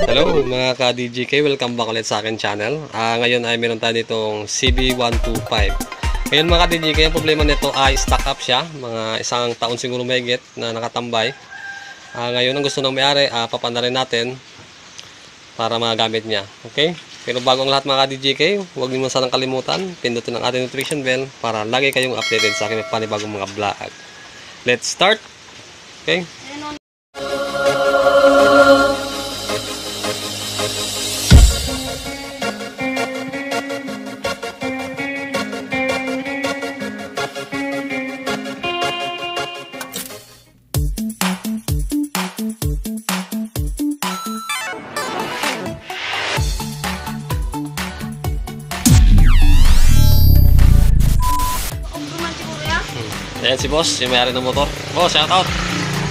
Hello mga ka-DJK, welcome back ulit sa akin channel. Ngayon ay meron tayo ditong CB125. Ngayon mga ka-DJK, ang problema nito ay stock up siya. Mga isang taon siguro mahigit na nakatambay. Ngayon ang gusto ng may-ari, papandarin natin para magamit niya. Okay? Pero bago ang lahat mga ka-DJK, huwag niyo sanang kalimutan, pindutin ang ating notification bell para lagi kayong updated sa aking panibagong mga vlog. Let's start! Okay? Ayan si boss, yung may-ari ng motor. Boss, shout out!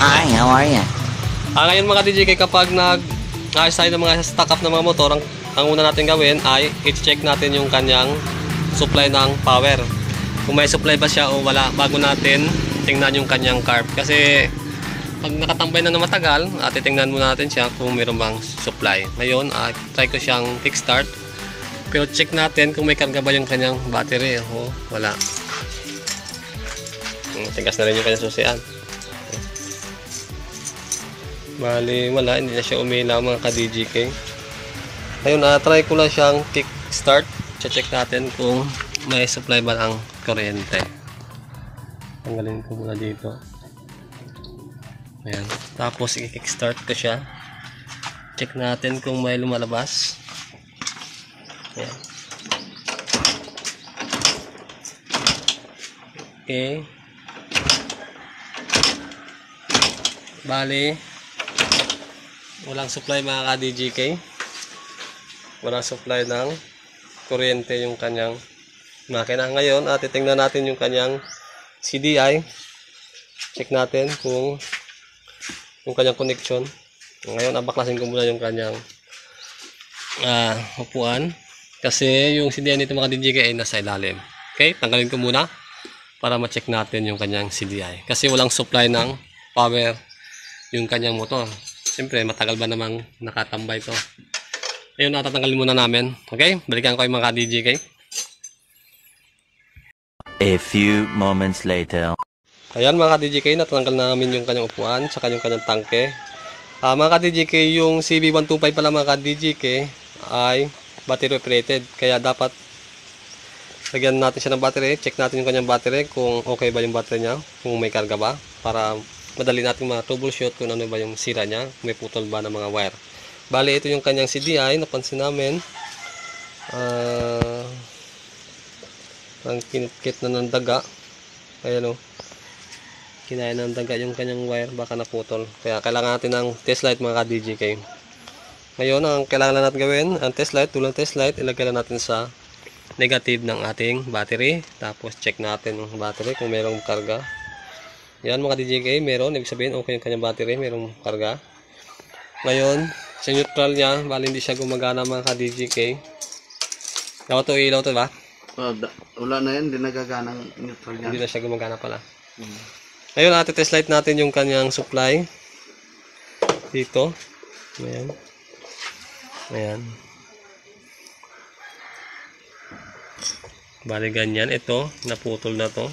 Hi, how are you? Ngayon mga DJK, kapag nag-ayos tayo ng mga stock up ng mga motor, ang una natin gawin ay i-check natin yung kanyang supply ng power. Kung may supply ba siya o wala, bago natin tingnan yung kanyang carb. Kasi pag nakatambay na matagal, titingnan muna natin siya kung mayroon bang supply. Ngayon, try ko siyang kickstart. Pero check natin kung may karga ba yung kanyang battery. Wala. Tigas na rin yung kanyang susian. Bali, wala. Hindi na siya umilaw mga ka-DJK. Ngayon, try ko lang siyang kickstart. Check natin kung may supply ba ang kuryente. Tanggalin ko muna dito. Ayan. Tapos, i-kickstart ko siya. Check natin kung may lumalabas. Ayan. Okay. Bali, walang supply mga ka-DJK. Walang supply ng kuryente yung kanyang makina. Ngayon, titingnan natin yung kanyang CDI. Check natin kung yung kanyang connection. Ngayon, baklasin ko muna yung kanyang upuan. Kasi yung CDI nito mga DJK ay nasa ilalim. Okay, tanggalin ko muna para ma-check natin yung kanyang CDI. Kasi walang supply ng power yung kanyang motor. Siyempre, matagal ba namang nakatambay ito. Ayun, natatanggalin muna namin. Okay? Balikan ko yung mga DJK. A few moments later. Ayan mga DJK, natanggal na namin yung kanyang upuan saka yung kanyang tangke. Mga DJK, yung CB125 pala mga DJK ay battery operated. Kaya dapat lagyan natin siya ng battery. Check natin yung kanyang battery kung okay ba yung battery niya, kung may karga ba, para madali natin troubleshoot kung ano ba yung sira niya, may putol ba ng mga wire. Bali, ito yung kanyang CDI, napansin namin. Ang kinit-kit na ng daga. Ayan o. Kinaya ng daga yung kanyang wire, baka naputol. Kaya kailangan natin ng test light mga ka-DJK. Ngayon, ang kailangan natin gawin, ang test light, tulang test light, ilagay lang natin sa negative ng ating battery. Tapos check natin yung battery kung mayroong karga. Yan mga DJK, meron. Ibig sabihin, okay yung kanyang battery, mayroong karga. Ngayon, sa neutral niya, bali hindi siya gumagana mga ka-DJK. Dapat ito ilaw ito ba? Wala na yan, hindi nagagana ng neutral niya. Hindi na siya gumagana pala. Ngayon, test light natin yung kanyang supply. Dito. Ayan. Ayan. Bali ganyan. Ito, naputol na to.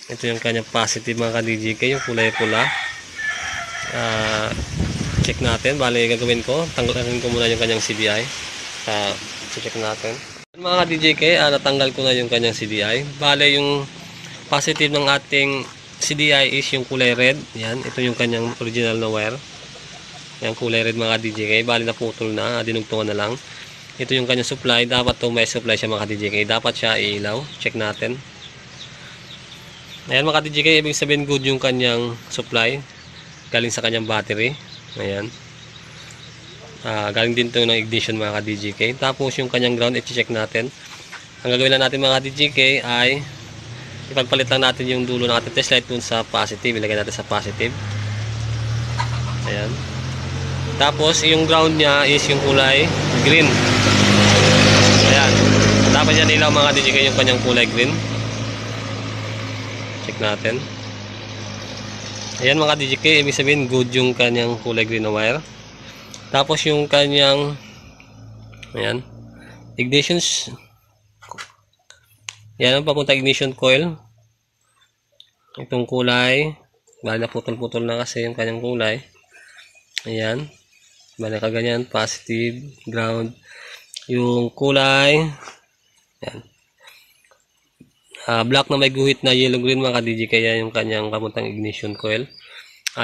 Ito yung kanyang positive mga ka-DJK, yung kulay pula. Check natin. Bali gagawin ko, tanggalin ko muna yung kanyang CDI. Check natin. Mga ka-DJK, natanggal ko na yung kanyang CDI. Bali yung positive ng ating CDI is yung kulay red. Yan, ito yung kanyang original na wire. Yan, kulay red mga ka-DJK. Bali naputol na, dinugtungan na lang. Ito yung kanyang supply. Dapat to may supply siya mga ka-DJK. Dapat siya iilaw. Check natin. Ayan mga DJK, ibig sabihin good yung kanyang supply galing sa kanyang battery. Ayan. Galing din to ng ignition mga DJK. Tapos yung kanyang ground, i-check natin. Ang gagawin lang natin mga DJK ay ipagpalit lang natin yung dulo ng ating test light dun sa positive. Ilagay natin sa positive. Ayan. Tapos yung ground niya is yung kulay green. Ayan. Dapat yan ilaw mga DJK yung kanyang kulay green. Check natin. Ayan mga DJK, ibig sabihin good yung kanyang kulay green na wire. Tapos yung kanyang ayan, ignition, yan ang papunta ignition coil. Itong kulay, bali na putol-putol na kasi yung kanyang kulay. Ayan, bali kaganyan, positive, ground. Yung kulay, ayan, black na may guhit na yellow-green mga ka-DJ, kaya yung kanyang papuntang ignition coil.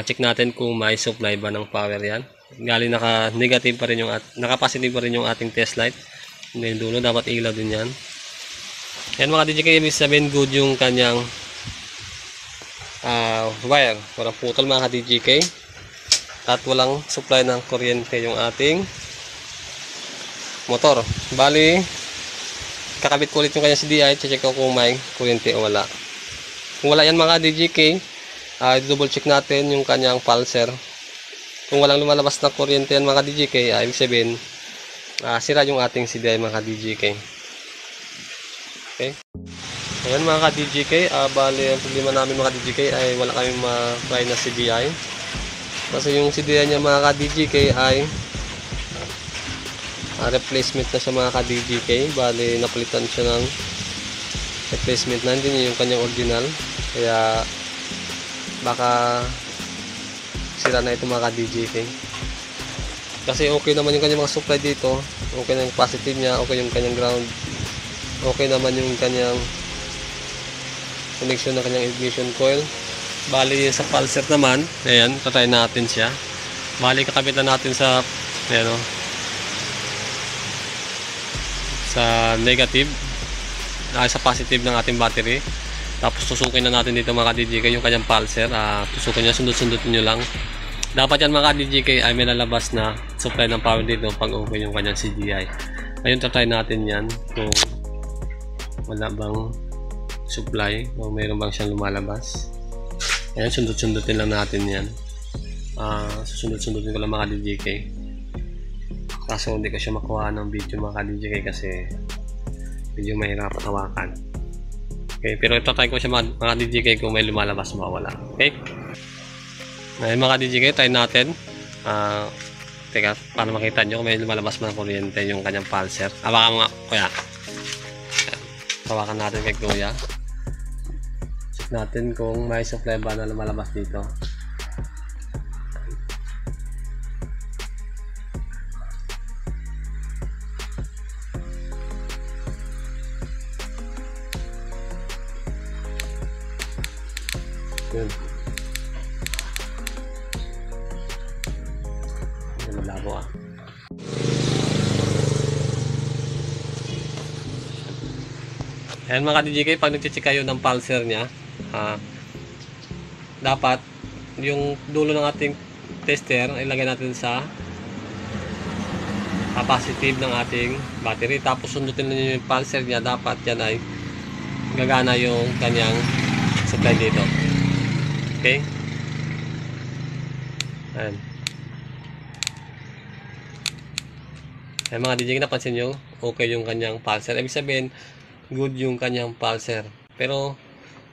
Check natin kung may supply ba ng power yan. Galing naka-negative pa rin yung naka-positive pa rin yung ating test light. Hindi yung dulo, dapat ilaw din yan. Yan mga DJ, ibig sabihin good yung kanyang wire. Walang putol mga ka-DJK. At walang supply ng kuryente yung ating motor. Bali, kakabit ko ulit yung kanyang CDI. Check ko kung may kuryente o wala. Kung wala yan mga DJK, double check natin yung kanyang pulser. Kung walang lumalabas na kuryente yan mga DJK, ibig sabihin sira yung ating CDI mga DJK. Okay. Ayan mga ka-DJK, bali ang problema namin mga ka-DJK ay wala kami ma-try na CDI. Kasi yung CDI niya mga ka-DJK ay replacement na siya mga ka-DJK. Bali napalitan siya ng replacement na, hindi yung kanyang original. Kaya baka sira na ito mga ka-DJK. Kasi okay naman yung kanyang mga supply dito. Okay na yung positive niya, okay yung kanyang ground. Okay naman yung kanyang connection ng kanyang ignition coil. Bali sa pulser naman, ayan, tatry natin siya. Bali kakabitan natin sa ayan, sa negative, sa positive ng ating battery. Tapos tusukin na natin dito mga ka-DJK yung kanyang pulser. Tusukin niya, sundot-sundotin nyo lang. Dapat yan mga ka-DJK ay may lalabas na supply ng power dito pag okay yung kanyang CDI. Ngayon tatry natin yan kung wala bang supply o mayroon bang siyang lumalabas. Ayan, sundot-sundutin lang natin yan. Susundot-sundutin ko lang mga DJK. Kaso hindi ko siya makuha ng video mga DJK kasi medyo mahirap hawakan. Okay, pero ito try ko siya mga DJK kung may lumalabas mawala. Okay? Ngayon mga DJK, try natin. Teka, para makita nyo kung may lumalabas man ng kuryente yung kanyang pulser. Baka mga kuya. Hawakan natin kay kuya. Check natin kung may supply ba na lumalabas dito. Yun. Yun, malabo Ayan mga DJK, pag nag-check kayo ng pulser niya, dapat yung dulo ng ating tester ilagay natin sa positive ng ating battery. Tapos sundutin niyo yung pulser niya, dapat yan ay gagana yung kanyang supply dito. Okay? Ayan. Ayan mga DJK, napansin nyo, okay yung kanyang pulser. Ibig sabihin, good yung kanyang pulser. Pero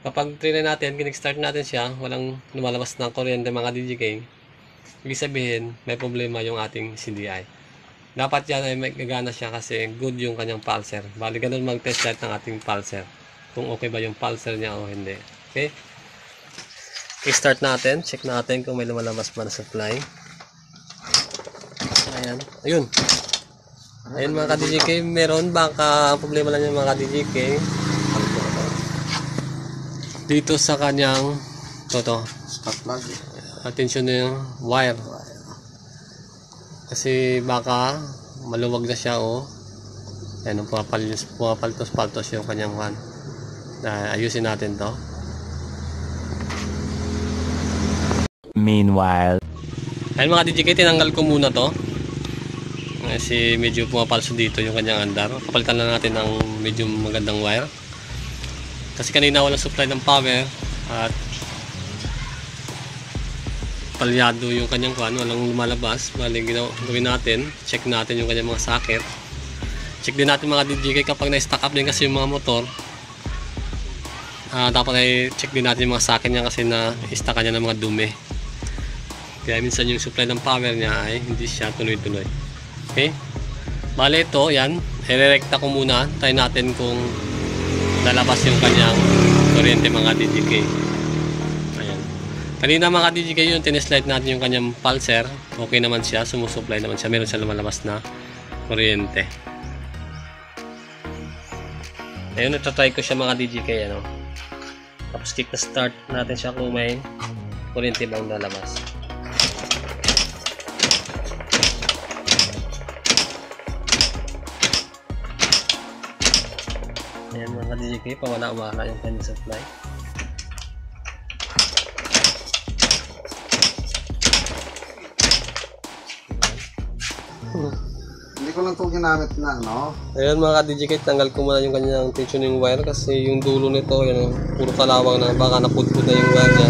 kapag trinay natin, kinik-start natin siya, walang lumalabas ng kuryente mga DJK, ibig sabihin may problema yung ating CDI. Dapat yan ay may gagana siya kasi good yung kanyang pulser. Bali ganun mag-test light ng ating pulser kung okay ba yung pulser niya o hindi. Okay, i-start natin, check natin kung may lumalabas pa na supply. Ayan, ayun. Ayun mga ka-DJK, meron baka problema lang yung mga ka-DJK dito sa kanyang Spark plug. attention na yung wire kasi baka maluwag na siya ayan, pumapaltos yung kanyang one. Ayusin natin to. Meanwhile, Ayun mga DJK, tinanggal ko muna to kasi medyo pumapalso dito yung kanyang andar. Kapalitan na natin ng medyo magandang wire kasi kanina walang supply ng power at palyado yung kanyang walang lumalabas. Bali gawin natin, check natin yung kanyang mga socket. Check din natin mga DJK kapag na-stack up din kasi yung mga motor. Dapat ay check din natin yung mga socket niya kasi na-stack niya ng mga dumi. Kaya minsan yung supply ng power niya ay hindi siya tuloy-tuloy. Okay? Bale ito, yan. I-recta ko muna. Try natin kung lalabas yung kanyang kuryente mga DJK. Ayan. Kanina mga DJK yun, tineslide natin yung kanyang pulser. Okay naman siya, sumusupply naman siya. Meron siya lumalabas na kuryente. Ayun, ito-try ko siya mga DJK. Ano? Tapos click na start natin siya kung may kuryente bang lalabas. Ayan mga DJK, pawala-wala yung kanyang supply. Hindi ko lang ito ginamit na, no? Ayan mga DJK, tanggal ko muna yung kanyang tensioning wire kasi yung dulo nito, yan, puro kalawang na, baka napudpud na yung wire niya.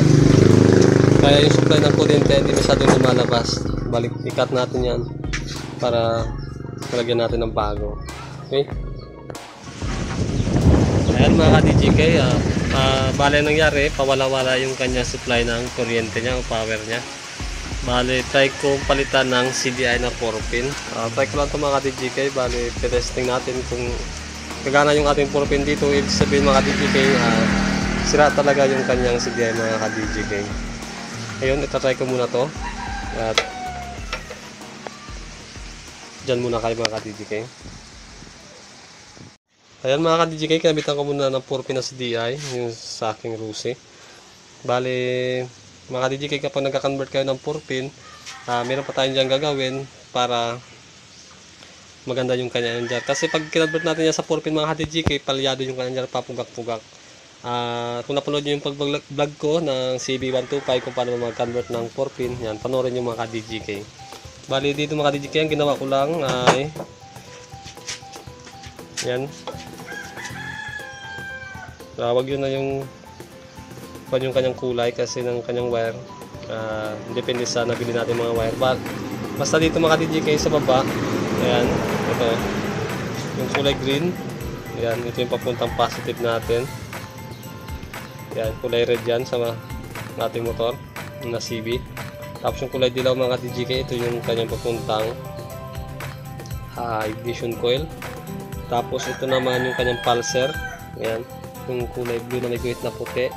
Kaya yung supply ng kuryente hindi masyadong lumalabas. Balik, ikat natin yan para talagyan natin ng bago. Okay? Ayan mga DJK, bale nangyari, pawala-wala yung kanya supply ng kuryente niya o power niya. Bale, try ko palitan ng CDI na 4-pin. Try ko lang ito mga DJK, bale, testing natin kung gagana yung ating 4-pin dito. Ibig sabihin mga DJK, sira talaga yung kanyang CDI mga DJK. Ayun, itatry ko muna to. At dyan muna kayo mga DJK. Ayan mga ka-DJK, kinabitan ko muna ng 4-pin na CDI, yung sa aking Rusi. Bale, mga ka-DJK, kapag nagka-convert kayo ng 4-pin, meron pa tayong dyan gagawin para maganda yung kanya jar. Kasi pag kinonvert natin yan sa 4-pin mga ka-DJK, palyado yung kanya jar, papugak-pugak. Kung napanood nyo yung pag-vlog ko ng CB125 kung paano mag-convert ng 4-pin, yan, panoorin nyo mga ka-DJK. Bale, dito mga ka-DJK, ang ginawa ko lang ay yan. Wag yun na yung kanyang kulay kasi ng kanyang wire. Depende sa nabili natin mga wire. Basta dito mga DJK sa baba, ayan, ito yung kulay green, ayan, ito yung papuntang positive natin, ayan, kulay red yan sa ating motor na CB. Tapos yung kulay dilaw mga DJK, ito yung kanyang papuntang ignition coil. Tapos ito naman yung kanyang pulser, ayan, yung kulay blue na may guhit na puti.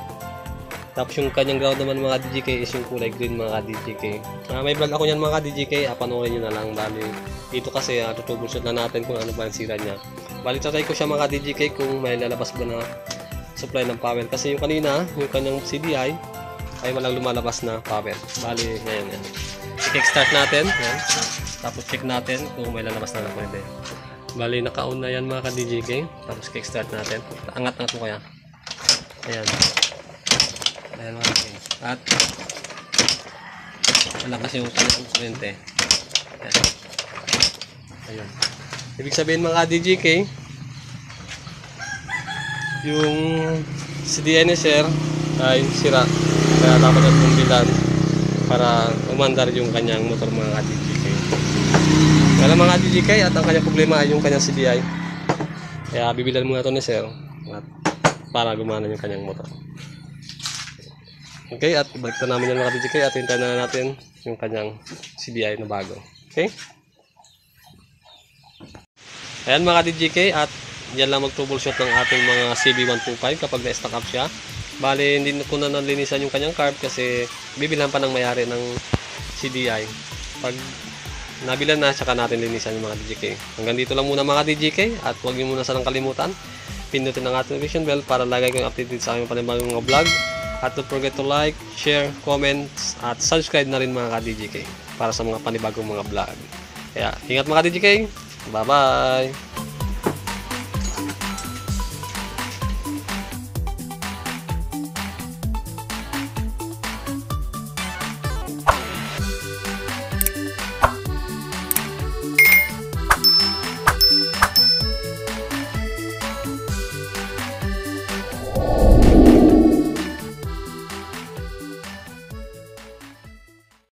Tapos yung kanyang ground naman mga DJK is yung kulay green mga DJK. May vlog ako niyan mga DJK, panoorin nyo na lang. Bali, dito kasi tutubulsot na natin kung ano ba ang sira niya. Bali, try ko siya mga DJK kung may lalabas ba na supply ng power. Kasi yung kanina, yung kanyang CDI ay walang lumalabas na power. Bali, ngayon yan. I-kickstart natin. Yan. Tapos check natin kung may lalabas na pwede. Bali, naka-on na yan mga ka-DJK. Tapos kickstart natin. Angat-angat mo kaya. Ayan. Ayan mga DJK. At malakas yung kanyang kuryente. Ayan. Ayan. Ibig sabihin mga DJK, yung CDI ni Sir ay sira. Kaya dapat natin bilan para umandar yung kanyang motor mga DJK. Kaya mga DJK, at ang kanyang problema ay yung kanyang CDI. Kaya bibilan muna ito ni Sir at para gumana yung kanyang motor. Okay, at balik na namin yung mga DJK at hintayin na natin yung kanyang CDI na bago. Okay? Ayan mga DJK, at yan lang mag-troubleshoot ng ating mga CB125 kapag na-stock up siya. Bali, hindi ko na nalinisan yung kanyang carb kasi bibilhan pa ng mayari ng CDI. Pag nabilan na, saka natin linisan yung mga DJK. Hanggang dito lang muna mga DJK, at huwag nyo muna sanang kalimutan pindutin ang ating notification bell para lagi kayong updated sa aming panibagong mga vlog. At don't forget to like, share, comments, at subscribe na rin mga DJK para sa mga panibagong mga vlog. Kaya ingat mga DJK, bye bye!